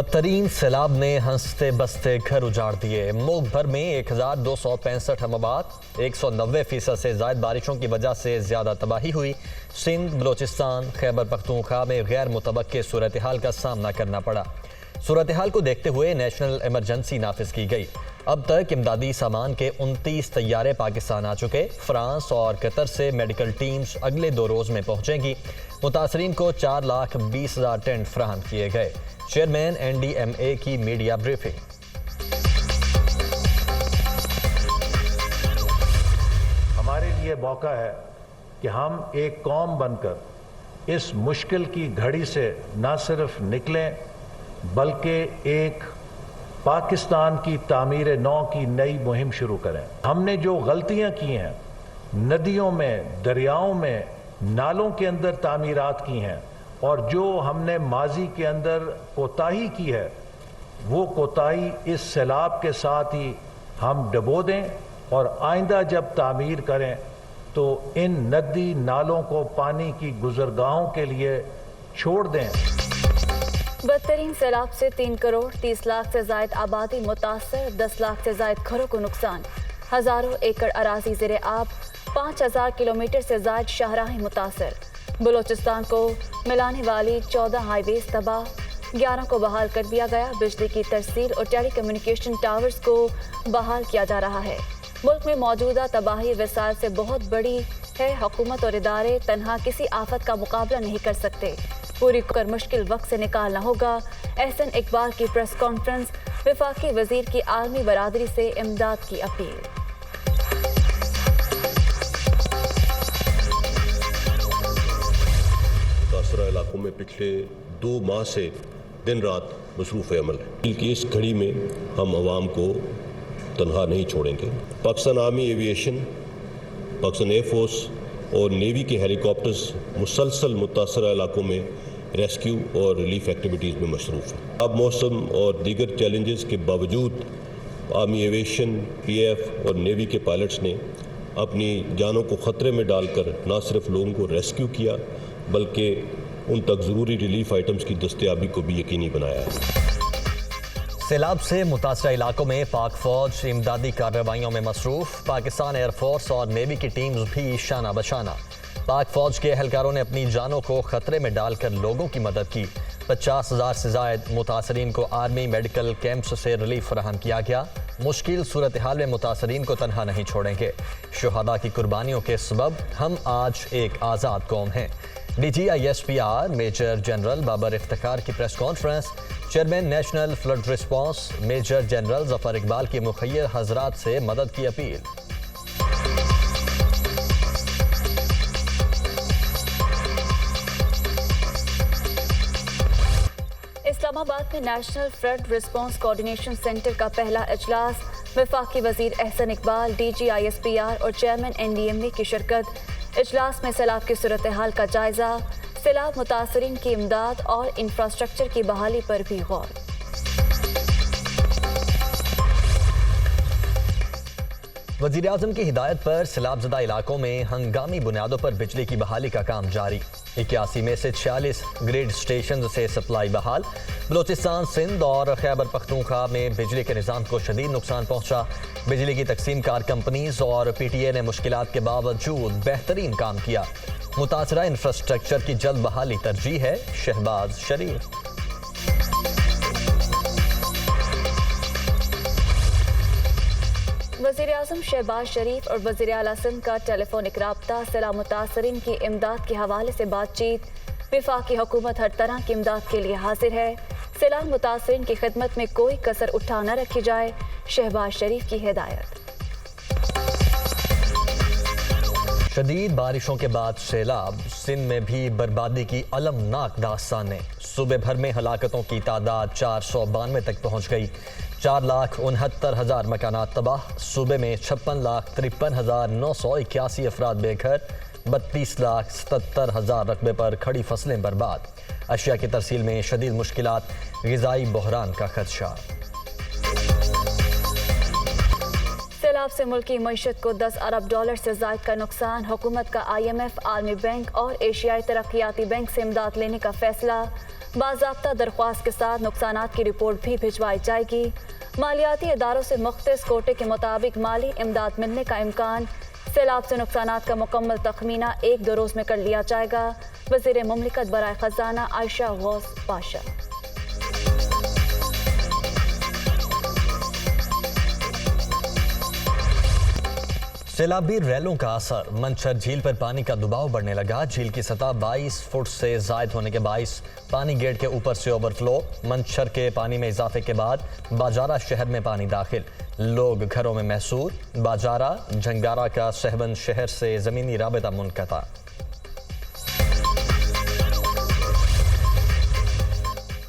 बदतरीन सैलाब ने हंसते बसते घर उजाड़ दिए। मुल्क भर में 1265 अमवात, 190% से ज्यादा बारिशों की वजह से ज्यादा तबाही हुई। सिंध, बलोचिस्तान, खैबर पख्तूनख्वा में गैर मुतवक्के सूरत हाल का सामना करना पड़ा। सूरत हाल को देखते हुए नेशनल इमरजेंसी नाफिज की गई। अब तक इमदादी सामान के 29 तैयारे पाकिस्तान आ चुके। फ्रांस और कतर से मेडिकल टीम्स अगले 2 रोज में पहुंचेंगी। मुतासरीन को 4,20,000 टेंट फराहम किए गए। चेयरमैन NDMA की मीडिया ब्रीफिंग। हमारे लिए मौका है कि हम एक कौम बनकर इस मुश्किल की घड़ी से न सिर्फ निकलें बल्कि एक पाकिस्तान की तामीर नौ की नई मुहिम शुरू करें। हमने जो गलतियां की हैं, नदियों में, दरियाओं में, नालों के अंदर तामीरात की हैं और जो हमने माजी के अंदर कोताही की है, वो कोताही इस सैलाब के साथ ही हम डबो दें और आइंदा जब तामीर करें तो इन नदी नालों को पानी की गुजरगाहों के लिए छोड़ दें। बदतरीन सैलाब से 3 करोड़ 30 लाख से जायद आबादी मुतासर, 10 लाख से जायद घरों को नुकसान, हजारों एकड़ अराजी ज़ेरे आब, 5000 किलोमीटर से जायद शाहराहें मुतासर। बलोचिस्तान को मिलाने वाली 14 हाईवेज तबाह, 11 को बहाल कर दिया गया। बिजली की तरसील और टेली कम्युनिकेशन टावर्स को बहाल किया जा रहा है। मुल्क में मौजूदा तबाही वसाइल से बहुत बड़ी है। हुकूमत और इदारे तन्हा किसी आफत का मुकाबला नहीं कर सकते, पूरी कर मुश्किल वक्त से निकालना होगा। एहसन इकबाल की प्रेस कॉन्फ्रेंस, वफाकी वजीर की आलमी बरादरी से इमदाद की अपील। मुतासरा इलाकों में पिछले 2 माह से दिन रात मसरूफ़ अमल है कि इस घड़ी में हम आवाम को तनहा नहीं छोड़ेंगे। Pakistan army aviation, Pakistan air force और नेवी के हेलीकॉप्टर्स मुसलसल मुतासरा इलाकों में रेस्क्यू और रिलीफ एक्टिविटीज़ में मसरूफ़ है। अब मौसम और दीगर चैलेंजेस के बावजूद आर्मी एविएशन, PF और नेवी के पायलट्स ने अपनी जानों को ख़तरे में डालकर न सिर्फ लोगों को रेस्क्यू किया बल्कि उन तक ज़रूरी रिलीफ आइटम्स की दस्तयाबी को भी यकीनी बनाया है। सैलाब से मुतासरा इलाकों में पाक फौज इमदादी कार्रवाइयों में मसरूफ। पाकिस्तान एयरफोर्स और नेवी की टीम्स भी शाना बशाना। पाक फौज के एहलकारों ने अपनी जानों को खतरे में डालकर लोगों की मदद की। 50,000 से जायद मुतासरीन को आर्मी मेडिकल कैंप्स से रिलीफ फराहम किया गया। मुश्किल सूरत हाल में मुतासरीन को तनहा नहीं छोड़ेंगे। शुहदा की कुर्बानियों के सबब हम आज एक आज़ाद कौम हैं। DGISPR major general Babar Iftikhar की press conference. Chairman national flood response major general Zafar Iqbal की मुखय्यर हजरात से मदद की अपील। इस्लामाबाद में national flood response coordination centre का पहला इजलास, वफाकी वजीर एहसन इकबाल, DGISPR और चेयरमैन NDMA की शिरकत। इजलास में सैलाब की सूरत हाल का जायजा, सैलाब मुतासरीन की इमदाद और इंफ्रास्ट्रक्चर की बहाली पर भी गौर। वज़ीर आज़म की हिदायत पर सैलाबज़दा इलाकों में हंगामी बुनियादों पर बिजली की बहाली का काम जारी। 81 में से 46 ग्रिड स्टेशन से सप्लाई बहाल। बलोचिस्तान, सिंध और खैबर पख्तूनख्वा में बिजली के निज़ाम को शदीद नुकसान पहुंचा। बिजली की तकसीम कार कंपनीज और PTA ने मुश्किलात के बावजूद बेहतरीन काम किया। मुतासरा इंफ्रास्ट्रक्चर की जल्द बहाली तरजीह है। शहबाज शरीफ। वज़ीर आज़म शहबाज शरीफ और वज़ीर आला सिंध का टेलीफोनिक राब्ता, सैलाब मुतासरीन की इमदाद के हवाले से बातचीत। वफाकी हुकूमत हर तरह की इमदाद के लिए हाजिर है। सैलाब मुतासरीन की खिदमत में कोई कसर उठा न रखी जाए, शहबाज शरीफ की हिदायत। शदीद बारिशों के बाद सैलाब, सिंध में भी बर्बादी की अलमनाक दास्तानें। सूबे भर में हलाकतों की तादाद 492 तक पहुँच गई। 4,69,000 मकानात तबाह। सूबे में 56,53,981 अफराद बेघर। 32,77,000 रकबे पर खड़ी फसलें बर्बाद। अशिया की तरसील में शदीद मुश्किलात, ग़िज़ाई बहरान का खदशा। सैलाब से मुल्की मईशत को 10 अरब डॉलर से ज़ायद का नुकसान। हुकूमत का IMF, आलमी बैंक और एशियाई तरक्याती बैंक से इमदाद लेने का फैसला। बाज़ाब्ता दरख्वास्त के साथ नुकसानात की रिपोर्ट भी भिजवाई जाएगी। मालियाती इदारों से मुख्तस कोटे के मुताबिक माली इमदाद मिलने का इम्कान। सैलाब से नुकसानात का मुकम्मल तखमीना 1-2 रोज़ में कर लिया जाएगा। वज़ीर मुमलिकत बराए ख़जाना आयशा गौस पाशा। सैलाबी रैलों का असर। मंछर झील पर पानी का दबाव बढ़ने लगा। झील की सतह 22 फुट से जायद होने के बाइस पानी गेट के ऊपर से ओवरफ्लो। मंछर के पानी में इजाफे के बाद बाजारा शहर में पानी दाखिल। लोग घरों में महसूर। बाजारा झंगारा का सहबंद शहर से जमीनी राबिता मुनक़ता।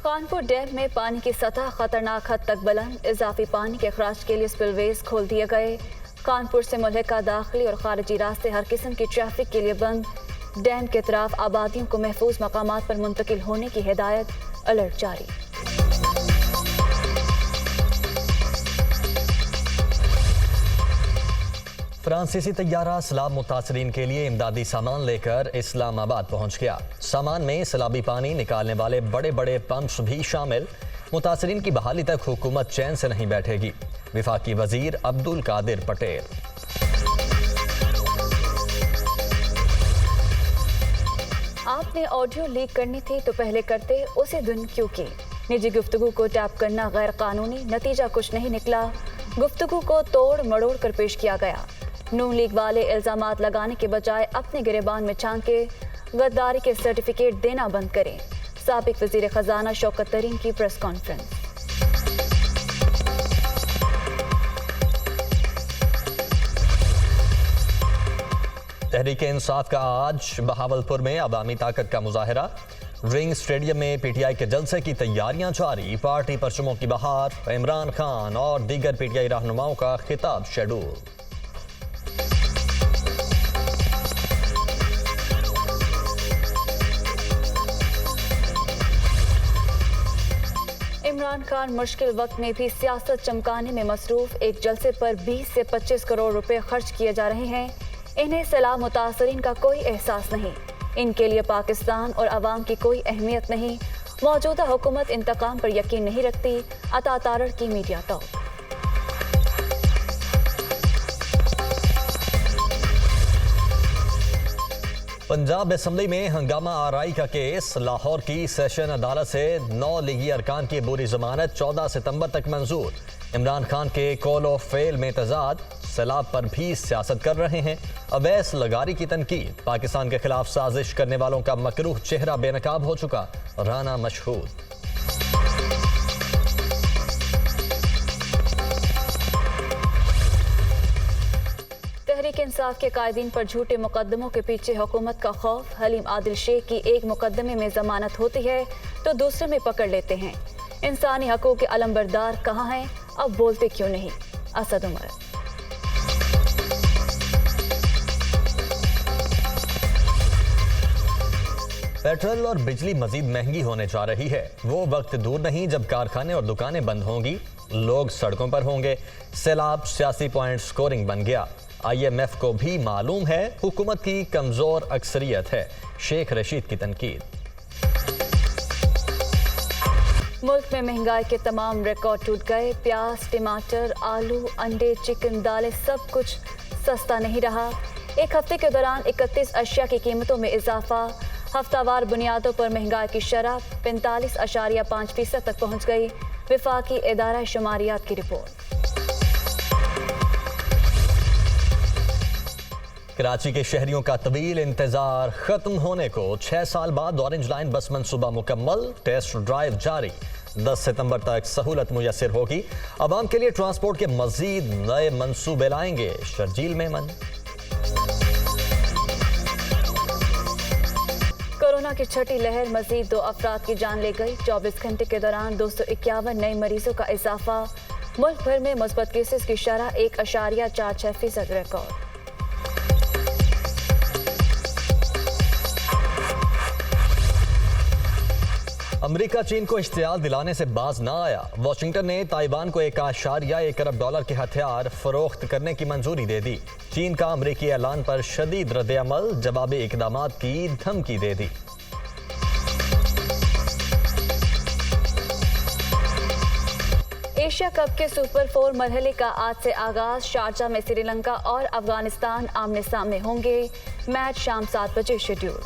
कानपुर डैम में पानी की सतह खतरनाक हद तक बुलंद। इजाफी पानी के अखराज के लिए स्पिलवेज खोल दिए गए। कानपुर से मुल्हिका दाखिली और खारिजी रास्ते हर किस्म की ट्रैफिक के लिए बंद। डैम के अतराफ आबादियों को महफूज मकामात पर मुंतकिल होने की हिदायत। अलर्ट जारी। फ्रांसीसी तैयारा सैलाब मुतासरीन के लिए इमदादी सामान लेकर इस्लामाबाद पहुंच गया। सामान में सैलाबी पानी निकालने वाले बड़े बड़े पंप्स भी शामिल। मुतासरीन की बहाली तक हुकूमत चैन से नहीं बैठेगी। विफाकी वजीर अब्दुल कादिर पटेल। आपने ऑडियो लीक करनी थी तो पहले करते, उसी दिन क्यों की? निजी गुफ्तगू को टैप करना गैर कानूनी, नतीजा कुछ नहीं निकला। गुफ्तगू को तोड़ मड़ोड़ कर पेश किया गया। नून लीग वाले इल्जामात लगाने के बजाय अपने गिरेबान में झांके गद्दारी के सर्टिफिकेट देना बंद करें। साबिक वजीर खजाना शौकत तरीन की प्रेस कॉन्फ्रेंस। तहरीक इंसाफ का आज बहावलपुर में अवामी ताकत का मुजाहरा। रिंग स्टेडियम में पीटीआई के जलसे की तैयारियां जारी। पार्टी परचमों की बहार। इमरान खान और दीगर पीटीआई रहनुमाओं का खिताब शेड्यूल। इमरान खान मुश्किल वक्त में भी सियासत चमकाने में मसरूफ। एक जलसे पर 20 से 25 करोड़ रुपए खर्च किए जा रहे हैं। इन्हें सैलाब मुतासरीन का कोई एहसास नहीं। इनके लिए पाकिस्तान और अवाम की कोई अहमियत नहीं। मौजूदा हुकूमत इंतकाम पर यकीन नहीं रखती। अता तारड़ की मीडिया टॉक। पंजाब असेंबली में हंगामा आरआई का केस। लाहौर की सेशन अदालत से 9 लीगी अरकान की बुरी जमानत 14 सितंबर तक मंजूर। इमरान खान के कॉल ऑफ फेल में तजाद। सैलाब पर भी सियासत कर रहे हैं। अवैस लगारी की तनकीद। पाकिस्तान के खिलाफ साजिश करने वालों का मकरूह चेहरा बेनकाब हो चुका। राना मशहूद। तहरीक इंसाफ के कायदीन पर झूठे मुकदमों के पीछे हुकूमत का खौफ। हलीम आदिल शेख की एक मुकदमे में जमानत होती है तो दूसरे में पकड़ लेते हैं। इंसानी हकूक़ के अलंबरदार कहाँ हैं? अब बोलते क्यों नहीं? असद उमर। पेट्रोल और बिजली मजीद महंगी होने जा रही है। वो वक्त दूर नहीं जब कारखाने और दुकानें बंद होंगी, लोग सड़कों पर होंगे। सैलाब सियासी पॉइंट स्कोरिंग बन गया। IMF को भी मालूम है हुकूमत की कमजोर अक्सरियत है। शेख रशीद की तनकीद। मुल्क में महंगाई के तमाम रिकॉर्ड टूट गए। प्याज, टमाटर, आलू, अंडे, चिकन, दालें सब कुछ सस्ता नहीं रहा। एक हफ्ते के दौरान 31 अशिया की कीमतों में इजाफा। हफ्तावार बुनियादों पर महंगाई की शरह 45.5% तक पहुंच गई। विफाकी इदारा शुमारियात की रिपोर्ट। कराची के शहरियों का तवील इंतजार खत्म होने को 6 साल बाद ऑरेंज लाइन बस मंसूबा मुकम्मल। टेस्ट ड्राइव जारी। 10 सितंबर तक सहूलत मुयसर होगी। अवाम के लिए ट्रांसपोर्ट के मजीद नए मंसूबे लाएंगे शर्जील मेमन। कोरोना की छठी लहर मजीद 2 अफराद की जान ले गई। 24 घंटे के दौरान 251 नए मरीजों का इजाफा। मुल्क भर में मुस्बत केसेस की शरह 1.46% रिकॉर्ड। अमेरिका चीन को इश्तियाल दिलाने से बाज ना आया। वाशिंगटन ने ताइवान को $1.1 अरब के हथियार फरोख्त करने की मंजूरी दे दी। चीन का अमेरिकी ऐलान पर शदीद रद्द-ए-अमल। जवाबी इकदामात की धमकी दे दी। एशिया कप के सुपर 4 मरहले का आज से आगाज। शारजा में श्रीलंका और अफगानिस्तान आमने सामने होंगे। मैच शाम 7 बजे शेड्यूल।